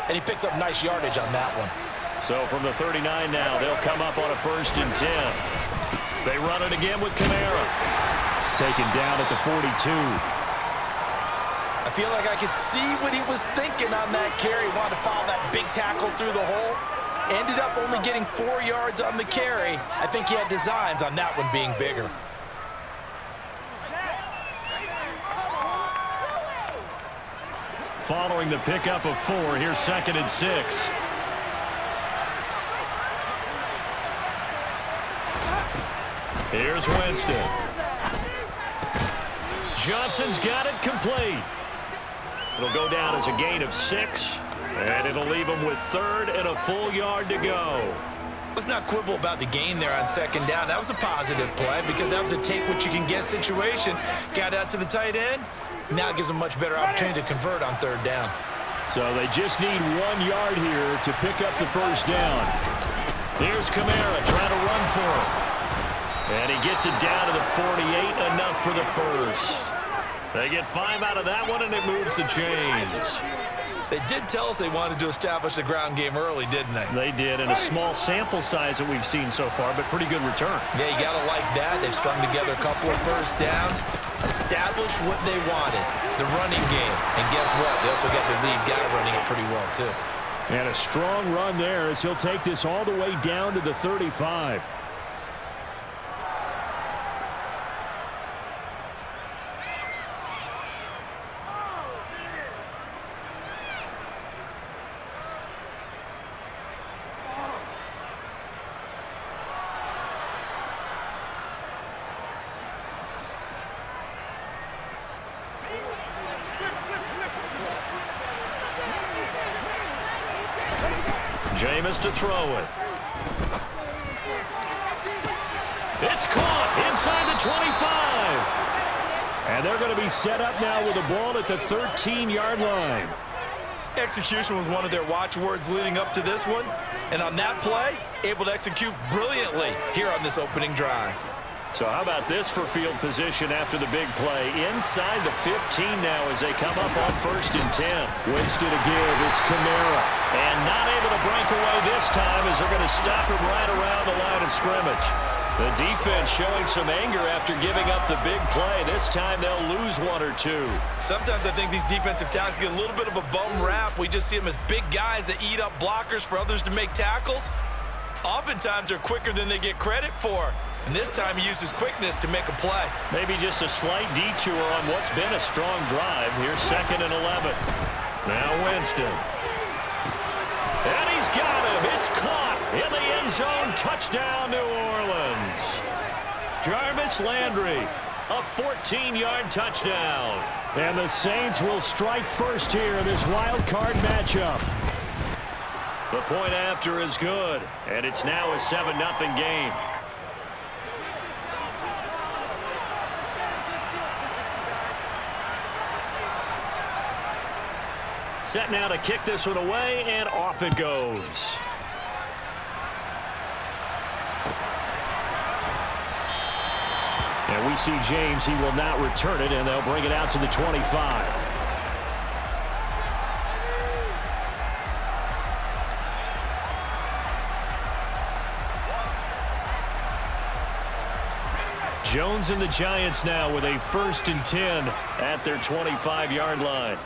and he picks up nice yardage on that one. So from the 39 now, they'll come up on a 1st and 10. They run it again with Kamara. Taken down at the 42. I feel like I could see what he was thinking on that carry. He wanted to follow that big tackle through the hole. Ended up only getting 4 yards on the carry. I think he had designs on that one being bigger. Following the pickup of 4, here's 2nd and 6. Here's Winston. Johnson's got it complete. It'll go down as a gain of 6, and it'll leave him with 3rd and a full yard to go. Let's not quibble about the gain there on 2nd down. That was a positive play because that was a take-what-you-can-get situation. Got out to the tight end. Now it gives them a much better opportunity to convert on 3rd down. So they just need 1 yard here to pick up the 1st down. Here's Kamara trying to run for him. And he gets it down to the 48, enough for the 1st. They get 5 out of that one, and it moves the chains. They did tell us they wanted to establish the ground game early, didn't they? They did, and a small sample size that we've seen so far, but pretty good return. Yeah, you got to like that. They've strung together a couple of 1st downs, established what they wanted, the running game. And guess what? They also got their lead guy running it pretty well, too. And a strong run there as he'll take this all the way down to the 35. Jameis to throw it. It's caught inside the 25. And they're going to be set up now with the ball at the 13-yard line. Execution was one of their watchwords leading up to this one. And on that play, able to execute brilliantly here on this opening drive. So how about this for field position after the big play? Inside the 15 now as they come up on 1st and 10. Winston to give. It's Kamara. And not able to break away this time as they're going to stop him right around the line of scrimmage. The defense showing some anger after giving up the big play. This time they'll lose 1 or 2. Sometimes I think these defensive tackles get a little bit of a bum rap. We just see them as big guys that eat up blockers for others to make tackles. Oftentimes they're quicker than they get credit for. And this time he used his quickness to make a play. Maybe just a slight detour on what's been a strong drive. Here's 2nd and 11. Now Winston. And he's got him. It's caught in the end zone. Touchdown, New Orleans. Jarvis Landry, a 14-yard touchdown. And the Saints will strike first here in this wild card matchup. The point after is good, and it's now a 7-0 game. Set now to kick this one away, and off it goes. And we see James. He will not return it, and they'll bring it out to the 25. Jones and the Giants now with a 1st and 10 at their 25-yard line.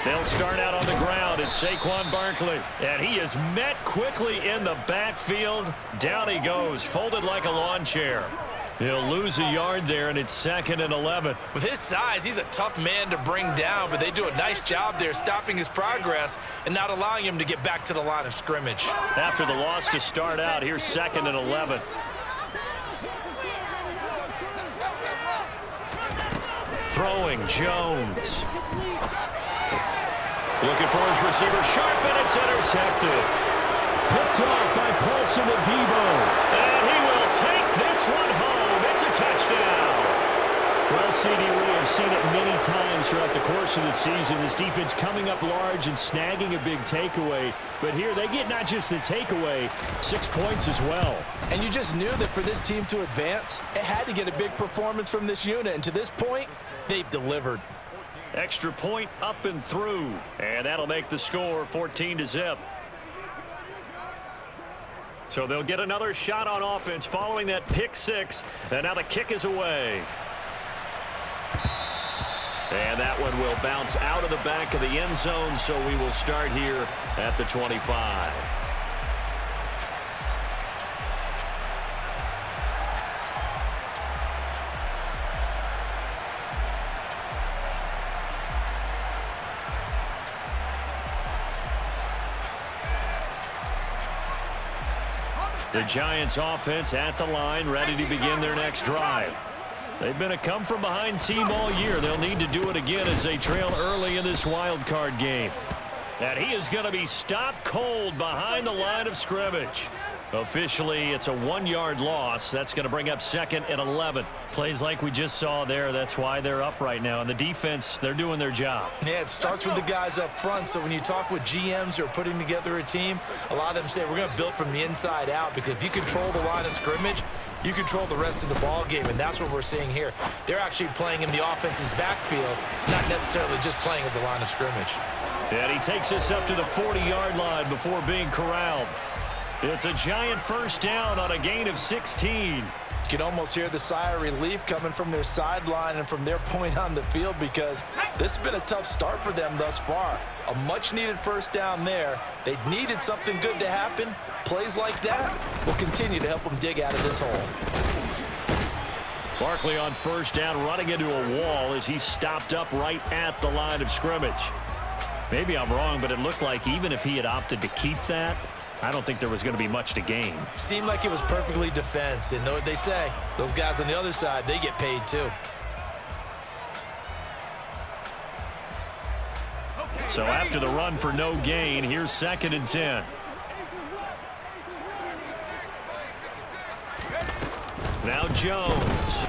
They'll start out on the ground. It's Saquon Barkley. And he is met quickly in the backfield. Down he goes, folded like a lawn chair. He'll lose a yard there, and it's 2nd and 11. With his size, he's a tough man to bring down, but they do a nice job there stopping his progress and not allowing him to get back to the line of scrimmage. After the loss to start out, here's 2nd and 11. Throwing, Jones. Looking for his receiver, Sharp, and it's intercepted. Picked off by Paulson Adebo. And he will take this one home. It's a touchdown. Well, CD, we have seen it many times throughout the course of the season. This defense coming up large and snagging a big takeaway. But here they get not just the takeaway, 6 points as well. And you just knew that for this team to advance, it had to get a big performance from this unit. And to this point, they've delivered. Extra point up and through. And that'll make the score 14-0. So they'll get another shot on offense following that pick six. And now the kick is away. And that one will bounce out of the back of the end zone, so we will start here at the 25. The Giants offense at the line, ready to begin their next drive. They've been a come-from-behind team all year. They'll need to do it again as they trail early in this wild card game. And he is going to be stopped cold behind the line of scrimmage. Officially, it's a 1-yard loss. That's going to bring up 2nd and 11. Plays like we just saw there. That's why they're up right now. And the defense, they're doing their job. Yeah, it starts with the guys up front. So when you talk with GMs who are putting together a team, a lot of them say we're going to build from the inside out, because if you control the line of scrimmage, you control the rest of the ball game, and that's what we're seeing here. They're actually playing in the offense's backfield, not necessarily just playing at the line of scrimmage. And he takes us up to the 40-yard line before being corralled. It's a Giant first down on a gain of 16. You can almost hear the sigh of relief coming from their sideline and from their point on the field, because this has been a tough start for them thus far. A much-needed first down there. They needed something good to happen. Plays like that will continue to help them dig out of this hole. Barkley on first down, running into a wall as he's stopped up right at the line of scrimmage. Maybe I'm wrong, but it looked like even if he had opted to keep that, I don't think there was going to be much to gain. Seemed like it was perfectly defense, and know what they say. Those guys on the other side, they get paid too. So after the run for no gain, here's 2nd and 10. Now Jones.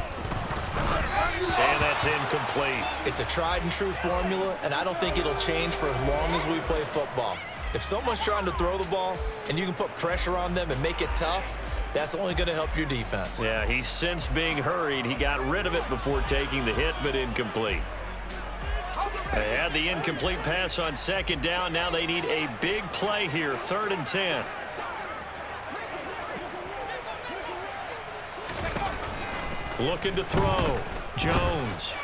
And that's incomplete. It's a tried and true formula, and I don't think it'll change for as long as we play football. If someone's trying to throw the ball and you can put pressure on them and make it tough, that's only going to help your defense. Yeah, he sensed being hurried. He got rid of it before taking the hit, but incomplete. They had the incomplete pass on 2nd down. Now they need a big play here, 3rd and 10. Looking to throw. Jones.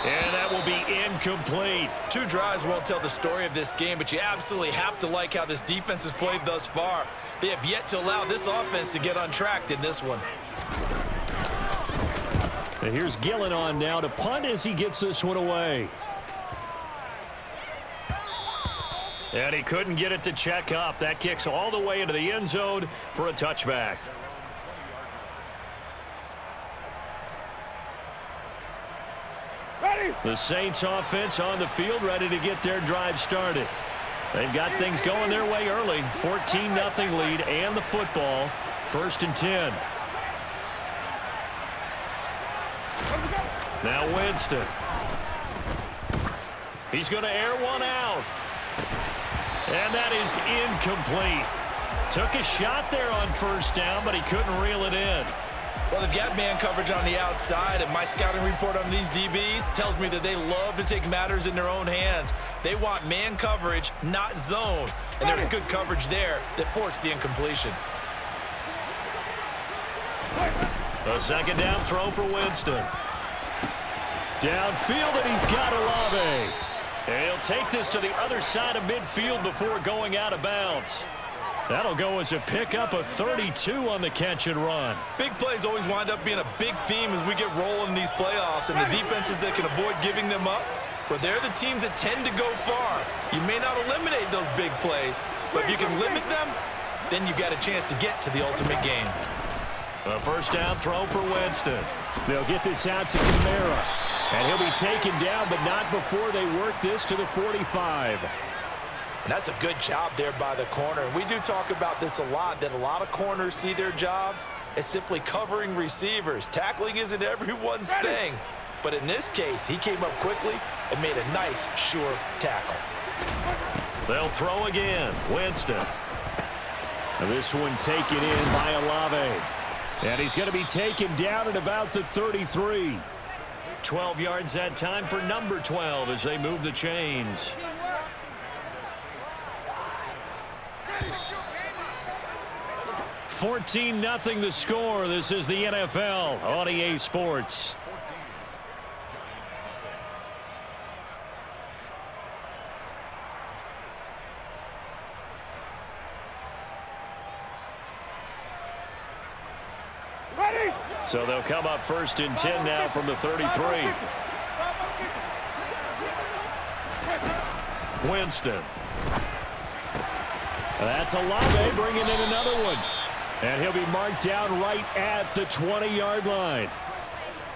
And that will be incomplete. 2 drives won't tell the story of this game, but you absolutely have to like how this defense has played thus far. They have yet to allow this offense to get untracked in this one. And here's Gillen on now to punt as he gets this one away. And he couldn't get it to check up. That kicks all the way into the end zone for a touchback. The Saints offense on the field, ready to get their drive started. They've got things going their way early. 14-0 lead and the football. 1st and 10. Now Winston. He's going to air one out. And that is incomplete. Took a shot there on first down, but he couldn't reel it in. Well, they've got man coverage on the outside, and my scouting report on these DBs tells me that they love to take matters in their own hands. They want man coverage, not zone. And there was good coverage there that forced the incompletion. A 2nd down throw for Winston. Downfield, and he's got Olave. And he'll take this to the other side of midfield before going out of bounds. That'll go as a pickup of 32 on the catch and run. Big plays always wind up being a big theme as we get rolling in these playoffs, and the defenses that can avoid giving them up, but they're the teams that tend to go far. You may not eliminate those big plays, but if you can limit them, then you got a chance to get to the ultimate game. A first down throw for Winston. They'll get this out to Kamara, and he'll be taken down, but not before they work this to the 45. And that's a good job there by the corner. We do talk about this a lot, that a lot of corners see their job as simply covering receivers. Tackling isn't everyone's thing. But in this case, he came up quickly and made a nice, sure tackle. They'll throw again. Winston. This one taken in by Olave. And he's going to be taken down at about the 33. 12 yards that time for number 12 as they move the chains. $14-0 the score. This is the NFL on EA Sports. So they'll come up 1st and 10 now from the 33. Winston. That's Olave bringing in another one. And he'll be marked down right at the 20-yard line.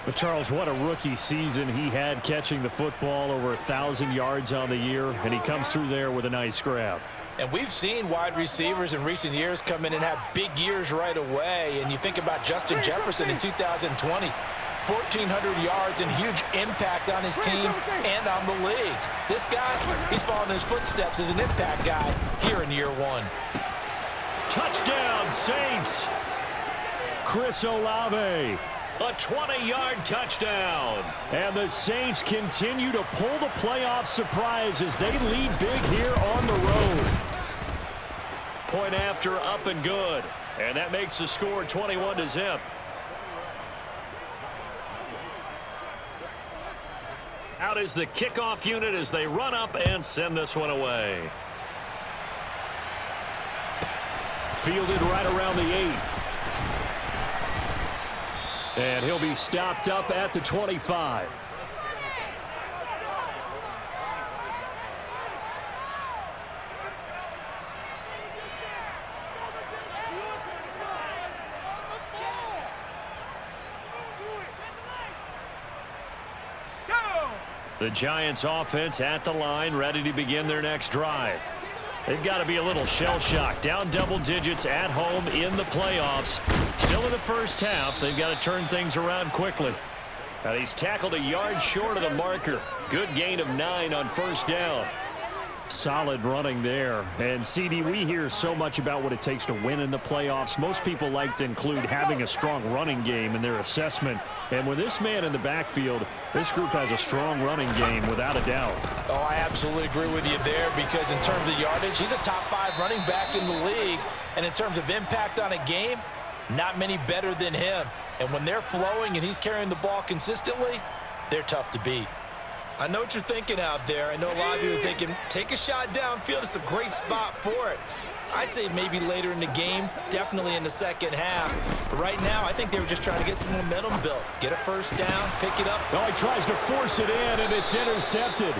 But Charles, what a rookie season he had, catching the football over 1,000 yards on the year, and he comes through there with a nice grab. And we've seen wide receivers in recent years come in and have big years right away. And you think about Justin Jefferson in 2020, 1,400 yards and huge impact on his team and on the league. This guy, he's following his footsteps as an impact guy here in year one. Touchdown, Saints. Chris Olave, a 20-yard touchdown. And the Saints continue to pull the playoff surprise as they lead big here on the road. Point after, up and good. And that makes the score 21-0. Out is the kickoff unit as they run up and send this one away. Fielded right around the 8. And he'll be stopped up at the 25. The Giants offense at the line, ready to begin their next drive. They've got to be a little shell-shocked. Down double digits at home in the playoffs. Still in the first half. They've got to turn things around quickly. And he's tackled a yard short of the marker. Good gain of 9 on 1st down. Solid running there. And, CD, we hear so much about what it takes to win in the playoffs. Most people like to include having a strong running game in their assessment. And with this man in the backfield, this group has a strong running game without a doubt. Oh, I absolutely agree with you there, because in terms of yardage, he's a top 5 running back in the league. And in terms of impact on a game, not many better than him. And when they're flowing and he's carrying the ball consistently, they're tough to beat. I know what you're thinking out there. I know a lot of you are thinking, take a shot downfield. It's a great spot for it. I'd say maybe later in the game, definitely in the second half. But right now, I think they were just trying to get some momentum built. Get a 1st down, pick it up. Oh, he tries to force it in, and it's intercepted.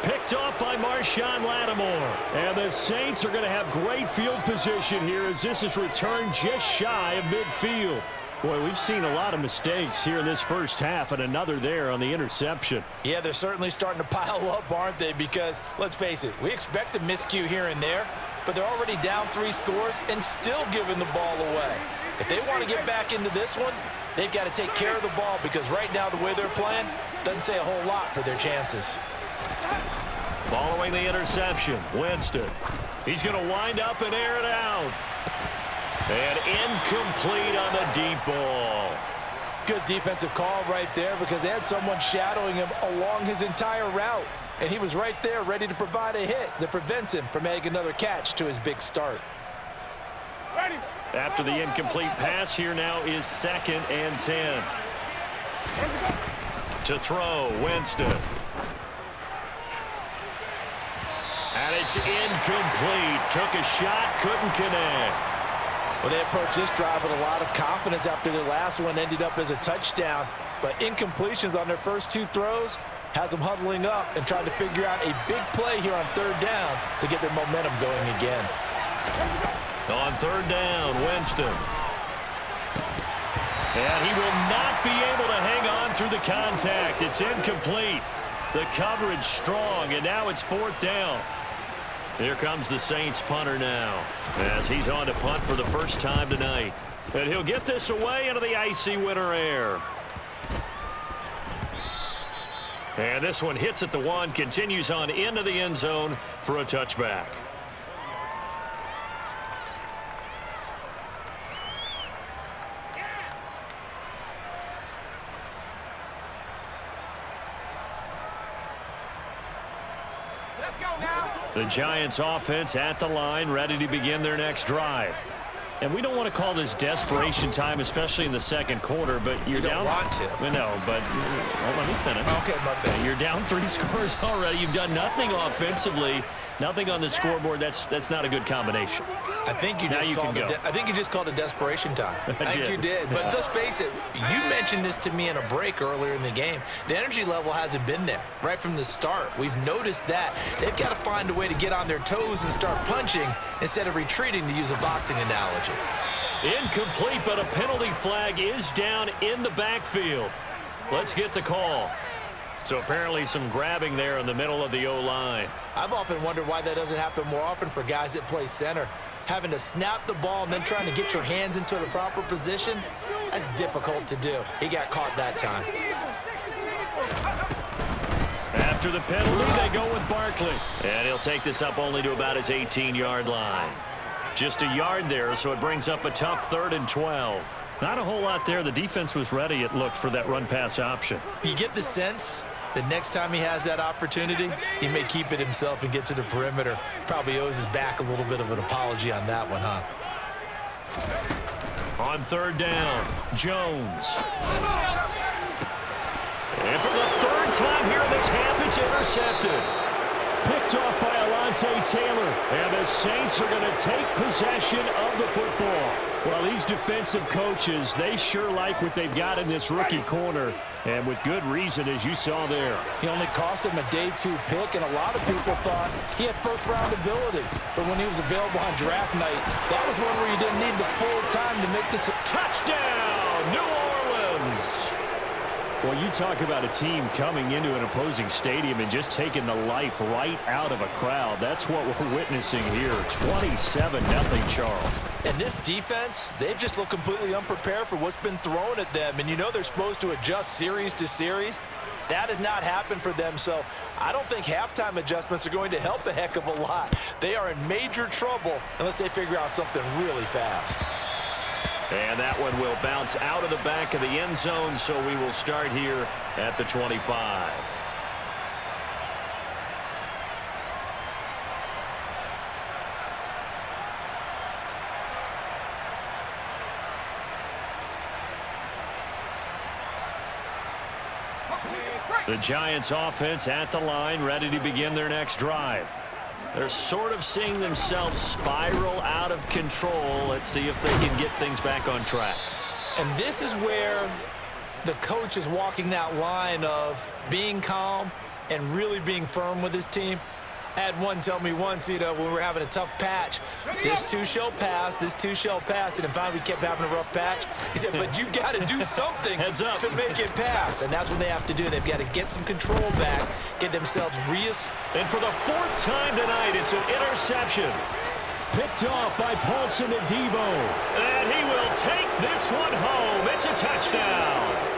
Picked off by Marshawn Lattimore. And the Saints are going to have great field position here as this is returned just shy of midfield. Boy, we've seen a lot of mistakes here in this first half, and another there on the interception. Yeah, they're certainly starting to pile up, aren't they? Because, let's face it, we expect a miscue here and there, but they're already down 3 scores and still giving the ball away. If they want to get back into this one, they've got to take care of the ball, because right now the way they're playing doesn't say a whole lot for their chances. Following the interception, Winston. He's going to wind up and air it out. And incomplete on the deep ball. Good defensive call right there, because they had someone shadowing him along his entire route. And he was right there ready to provide a hit that prevents him from making another catch to his big start. After the incomplete pass, here now is 2nd and 10. To throw, Winston. And it's incomplete. Took a shot, couldn't connect. Well, they approached this drive with a lot of confidence after their last one ended up as a touchdown. But incompletions on their first 2 throws has them huddling up and trying to figure out a big play here on 3rd down to get their momentum going again. On 3rd down, Winston. And he will not be able to hang on through the contact. It's incomplete. The coverage strong, and now it's 4th down. Here comes the Saints punter now, as he's on to punt for the first time tonight. And he'll get this away into the icy winter air. And this one hits at the 1, continues on into the end zone for a touchback. The Giants offense at the line, ready to begin their next drive. And we don't want to call this desperation time, especially in the second quarter, but you're down. You don't want to. No, but let me finish. Okay, my bad. You're down 3 scores already. You've done nothing offensively, nothing on the scoreboard. That's not a good combination. I think you just called it desperation time. I think you did. But let's face it, you mentioned this to me in a break earlier in the game. The energy level hasn't been there right from the start. We've noticed that. They've got to find a way to get on their toes and start punching instead of retreating, to use a boxing analogy. Incomplete, but a penalty flag is down in the backfield. Let's get the call. So apparently some grabbing there in the middle of the O-line. I've often wondered why that doesn't happen more often for guys that play center. Having to snap the ball and then trying to get your hands into the proper position, that's difficult to do. He got caught that time. After the penalty, they go with Barkley. And he'll take this up only to about his 18-yard line. Just a yard there, so it brings up a tough 3rd and 12. Not a whole lot there. The defense was ready, it looked, for that run-pass option. You get the sense that next time he has that opportunity, he may keep it himself and get to the perimeter. Probably owes his back a little bit of an apology on that one, huh? On 3rd down, Jones. And for the 3rd time here in this half, it's intercepted. Picked off by Alontae Taylor. And the Saints are going to take possession of the football. Well, these defensive coaches, they sure like what they've got in this rookie corner. And with good reason, as you saw there. He only cost him a day 2 pick, and a lot of people thought he had first-round ability. But when he was available on draft night, that was one where you didn't need the full time to make this a touchdown, New Orleans. Well, you talk about a team coming into an opposing stadium and just taking the life right out of a crowd. That's what we're witnessing here. 27-0, Charles. And this defense, they've just looked completely unprepared for what's been thrown at them. And you know they're supposed to adjust series to series. That has not happened for them, so I don't think halftime adjustments are going to help a heck of a lot. They are in major trouble unless they figure out something really fast. And that one will bounce out of the back of the end zone, so we will start here at the 25. The Giants offense at the line, ready to begin their next drive. They're sort of seeing themselves spiral out of control. Let's see if they can get things back on track. And this is where the coach is walking that line of being calm and really being firm with his team. I had one tell me once, when we were having a tough patch, this too shall pass, this too shall pass. And finally we kept having a rough patch. He said, but you got to do something to make it pass. And that's what they have to do. They've got to get some control back, get themselves And for the 4th time tonight, it's an interception. Picked off by Paulson Adebo. And he will take this one home. It's a touchdown.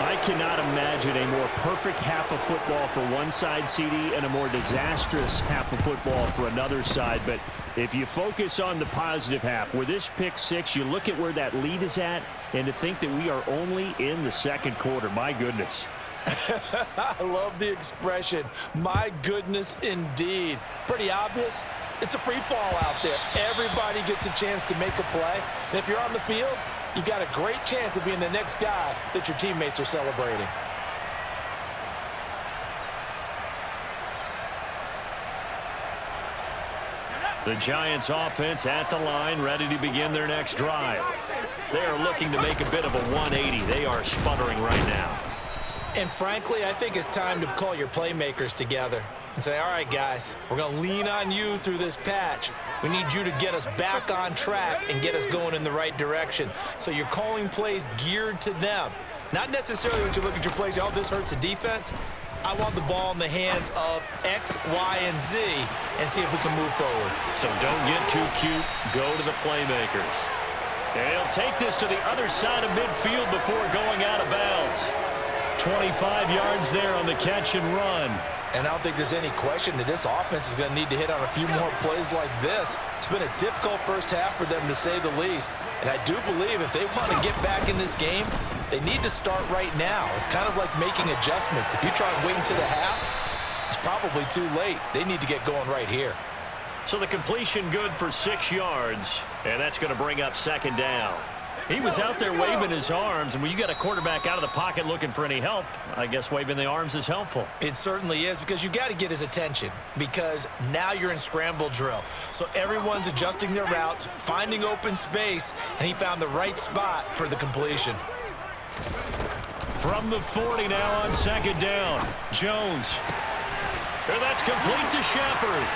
I cannot imagine a more perfect half of football for one side, CD, and a more disastrous half of football for another side. But if you focus on the positive half, with this pick 6, you look at where that lead is at, and to think that we are only in the second quarter. My goodness. I love the expression, my goodness indeed. Pretty obvious. It's a free fall out there. Everybody gets a chance to make a play. And if you're on the field, you've got a great chance of being the next guy that your teammates are celebrating. The Giants offense at the line, ready to begin their next drive. They are looking to make a bit of a 180. They are sputtering right now. And frankly, I think it's time to call your playmakers together and say, all right, guys, we're going to lean on you through this patch. We need you to get us back on track and get us going in the right direction. So you're calling plays geared to them. Not necessarily when you look at your plays, oh, this hurts the defense. I want the ball in the hands of X, Y, and Z and see if we can move forward. So don't get too cute. Go to the playmakers. And he'll take this to the other side of midfield before going out of bounds. 25 yards there on the catch and run. And I don't think there's any question that this offense is going to need to hit on a few more plays like this. It's been a difficult first half for them, to say the least. And I do believe if they want to get back in this game, they need to start right now. It's kind of like making adjustments. If you try and wait until the half, It's probably too late. They need to get going right here. So the completion good for 6 yards, and that's going to bring up second down. He was out there waving his arms, and when you got a quarterback out of the pocket looking for any help, I guess waving the arms is helpful. It certainly is, because you got to get his attention, because now you're in scramble drill. So everyone's adjusting their routes, finding open space, and he found the right spot for the completion. From the 40 now on second down, Jones. And that's complete to Shepard.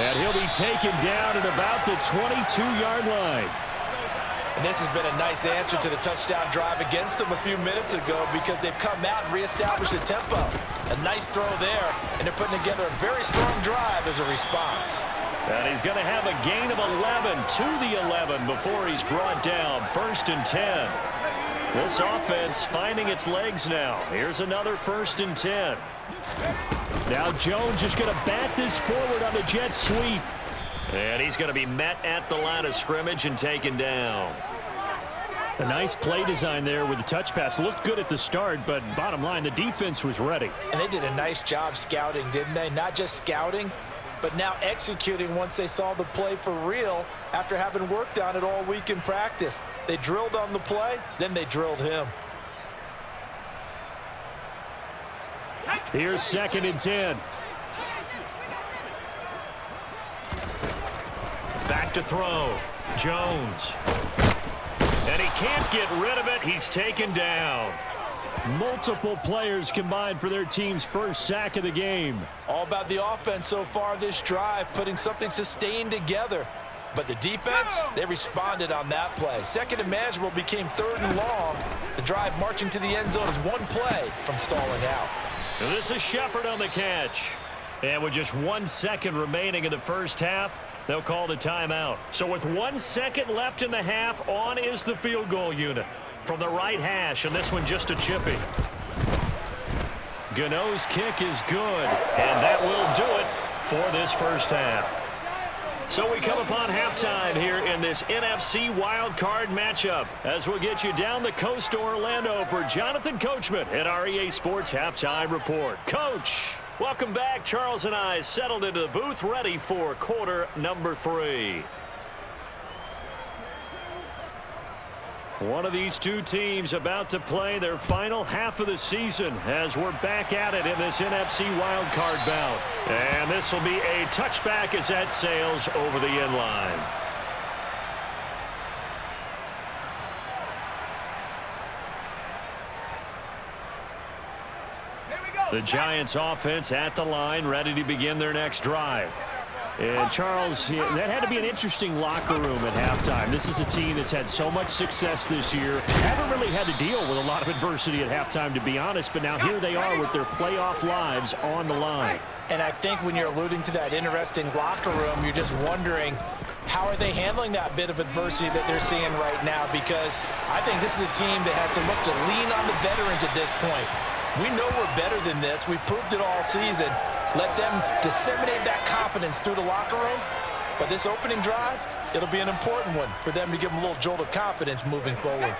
And he'll be taken down at about the 22-yard line. And this has been a nice answer to the touchdown drive against them a few minutes ago, because they've come out and reestablished the tempo. A nice throw there, and they're putting together a very strong drive as a response. And he's going to have a gain of 11 to the 11 before he's brought down. 1st and 10. This offense finding its legs now. Here's another 1st and 10. Now Jones is going to bat this forward on the jet sweep. And he's going to be met at the line of scrimmage and taken down. A nice play design there with the touch pass. Looked good at the start, but bottom line, the defense was ready. And they did a nice job scouting, didn't they? Not just scouting, but now executing once they saw the play for real after having worked on it all week in practice. They drilled on the play, then they drilled him. Here's 2nd and 10. Back to throw. Jones. And he can't get rid of it. He's taken down. Multiple players combined for their team's first sack of the game. All about the offense so far this drive, putting something sustained together. But the defense, they responded on that play. 2nd and manageable became 3rd and long. The drive marching to the end zone is one play from stalling out. And this is Shepard on the catch. And with just 1 second remaining in the first half, they'll call the timeout. So with 1 second left in the half, on is the field goal unit. From the right hash, and this one just a chippy. Gano's kick is good, and that will do it for this first half. So we come upon halftime here in this NFC wildcard matchup as we'll get you down the coast to Orlando for Jonathan Coachman at our EA Sports Halftime Report. Coach, welcome back. Charles and I settled into the booth ready for quarter number 3. One of these two teams about to play their final half of the season as we're back at it in this NFC wildcard bout. And this will be a touchback as that sails over the end line. The Giants offense at the line, ready to begin their next drive. And Charles, that had to be an interesting locker room at halftime. This is a team that's had so much success this year. Haven't really had to deal with a lot of adversity at halftime, to be honest. But now here they are with their playoff lives on the line. And I think when you're alluding to that interesting locker room, you're just wondering, how are they handling that bit of adversity that they're seeing right now? Because I think this is a team that has to look to lean on the veterans at this point. We know we're better than this. We've proved it all season. Let them disseminate that confidence through the locker room. But this opening drive, it'll be an important one for them to give them a little jolt of confidence moving forward.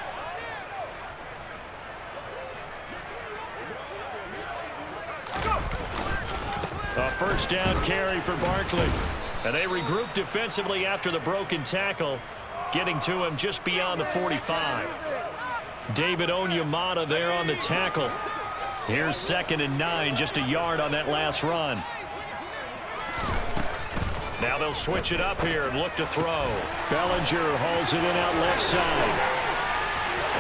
A first down carry for Barkley. And they regroup defensively after the broken tackle, getting to him just beyond the 45. David Onyemata there on the tackle. Here's 2nd and 9, just a yard on that last run. Now they'll switch it up here and look to throw. Bellinger hauls it in out left side.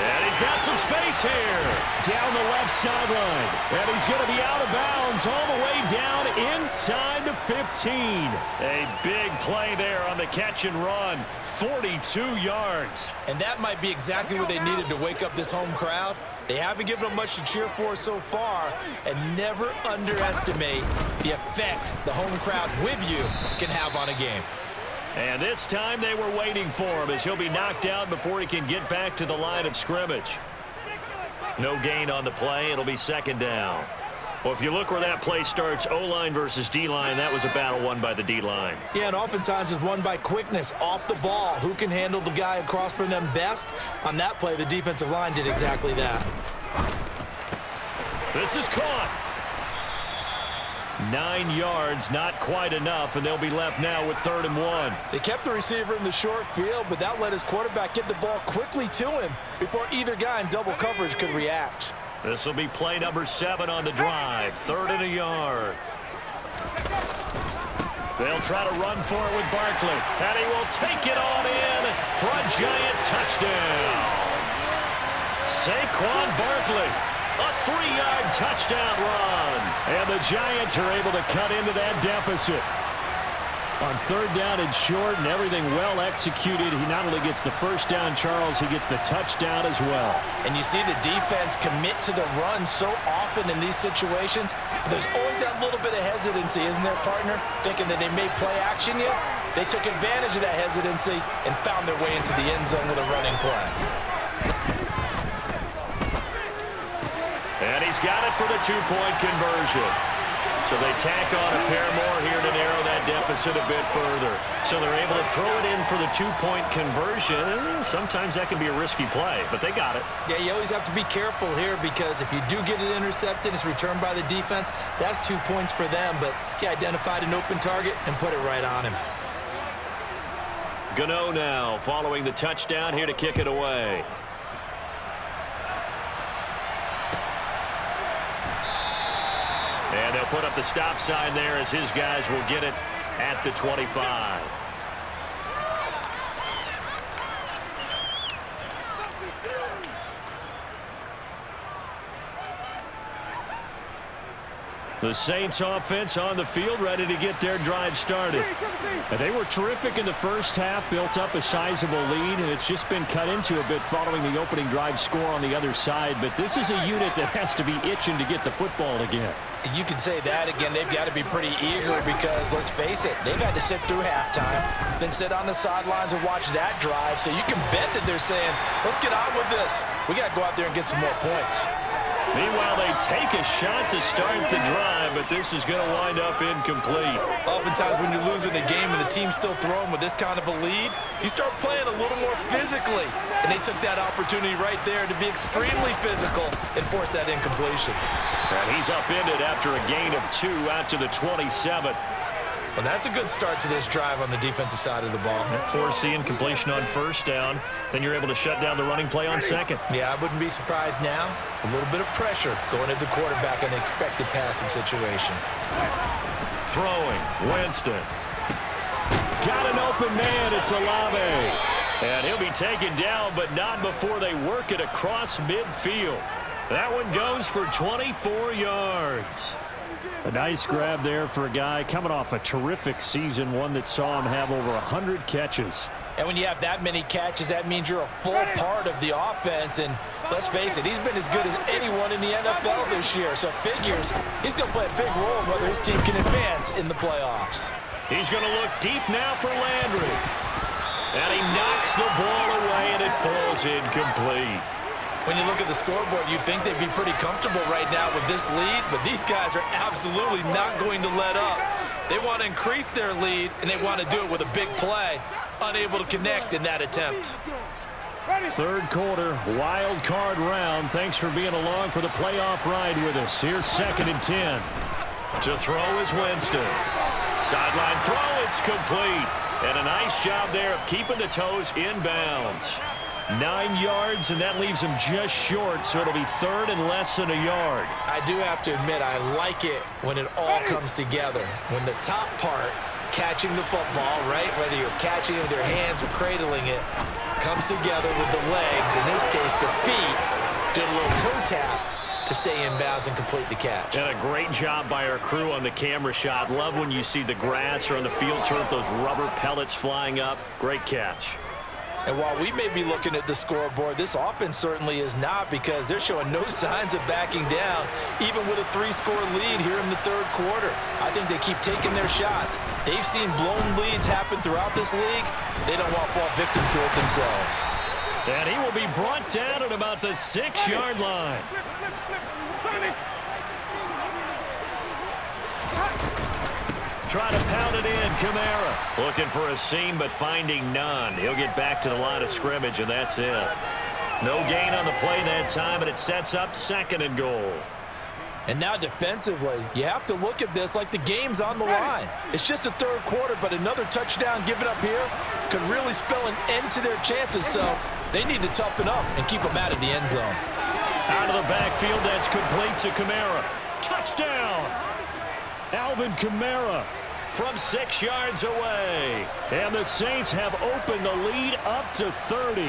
And he's got some space here. Down the left sideline. And he's going to be out of bounds all the way down inside the 15. A big play there on the catch and run. 42 yards. And that might be exactly what they needed to wake up this home crowd. They haven't given them much to cheer for so far, and never underestimate the effect the home crowd with you can have on a game. And this time they were waiting for him as he'll be knocked out before he can get back to the line of scrimmage. No gain on the play. It'll be 2nd down. Well, if you look where that play starts, O-line versus D-line, that was a battle won by the D-line. Yeah, and oftentimes it's won by quickness off the ball. Who can handle the guy across from them best? On that play, the defensive line did exactly that. This is caught. 9 yards, not quite enough, and they'll be left now with 3rd and 1. They kept the receiver in the short field, but that let his quarterback get the ball quickly to him before either guy in double coverage could react. This will be play number 7 on the drive. 3rd and a yard. They'll try to run for it with Barkley, and he will take it on in for a giant touchdown. Saquon Barkley, a 3-yard touchdown run. And the Giants are able to cut into that deficit. On 3rd down and short and everything well executed, he not only gets the first down, Charles, he gets the touchdown as well. And you see the defense commit to the run so often in these situations. There's always that little bit of hesitancy, isn't there, partner? Thinking that they may play action yet. They took advantage of that hesitancy and found their way into the end zone with a running play. And he's got it for the 2-point conversion. So they tack on a pair more here to narrow that deficit a bit further. So they're able to throw it in for the 2-point conversion. Sometimes that can be a risky play, but they got it. Yeah, you always have to be careful here because if you do get it intercepted, it's returned by the defense, that's 2 points for them. But he identified an open target and put it right on him. Gano now following the touchdown here to kick it away. And they'll put up the stop sign there as his guys will get it at the 25. The Saints offense on the field ready to get their drive started. And they were terrific in the first half, built up a sizable lead, and it's just been cut into a bit following the opening drive score on the other side. But this is a unit that has to be itching to get the football again. You can say that again. They've got to be pretty eager because, let's face it, they've had to sit through halftime, then sit on the sidelines and watch that drive. So you can bet that they're saying, let's get on with this. We got to go out there and get some more points. Meanwhile, they take a shot to start the drive, but this is going to wind up incomplete. Oftentimes when you're losing a game and the team's still throwing with this kind of a lead, you start playing a little more physically. And they took that opportunity right there to be extremely physical and force that incompletion. And he's upended after a gain of 2 out to the 27. Well, that's a good start to this drive on the defensive side of the ball. Force the incompletion on 1st down. Then you're able to shut down the running play on 2nd. Yeah, I wouldn't be surprised now. A little bit of pressure going at the quarterback in an expected passing situation. Throwing, Winston. Got an open man, it's Olave. And he'll be taken down, but not before they work it across midfield. That one goes for 24 yards. A nice grab there for a guy coming off a terrific season, one that saw him have over 100 catches. And when you have that many catches, that means you're a full part of the offense. And let's face it, he's been as good as anyone in the NFL this year. So it figures he's going to play a big role whether his team can advance in the playoffs. He's going to look deep now for Landry. And he knocks the ball away, and it falls incomplete. When you look at the scoreboard, you'd think they'd be pretty comfortable right now with this lead, but these guys are absolutely not going to let up. They want to increase their lead, and they want to do it with a big play, unable to connect in that attempt. 3rd quarter, wild card round. Thanks for being along for the playoff ride with us. Here's 2nd and 10. To throw is Winston. Sideline throw, it's complete. And a nice job there of keeping the toes inbounds. 9 yards, and that leaves him just short, so it'll be 3rd and less than a yard. I do have to admit, I like it when it all comes together. When the top part, catching the football, right, whether you're catching it with your hands or cradling it, comes together with the legs, in this case the feet, did a little toe tap to stay in bounds and complete the catch. And a great job by our crew on the camera shot. Love when you see the grass or on the field turf, those rubber pellets flying up. Great catch. And while we may be looking at the scoreboard, this offense certainly is not, because they're showing no signs of backing down, even with a 3-score lead here in the 3rd quarter. I think they keep taking their shots. They've seen blown leads happen throughout this league. They don't want to fall victim to it themselves. And he will be brought down at about the 6-yard line. Try to pound it in, Kamara. Looking for a seam, but finding none. He'll get back to the line of scrimmage, and that's it. No gain on the play that time, and it sets up 2nd and goal. And now defensively, you have to look at this like the game's on the line. It's just the third quarter, but another touchdown given up here could really spell an end to their chances, so they need to toughen up and keep them out of the end zone. Out of the backfield, that's complete to Kamara. Touchdown! Alvin Kamara from 6 yards away. And the Saints have opened the lead up to 30.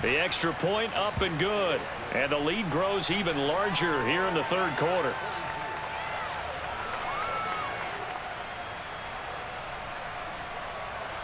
The extra point up and good. And the lead grows even larger here in the third quarter.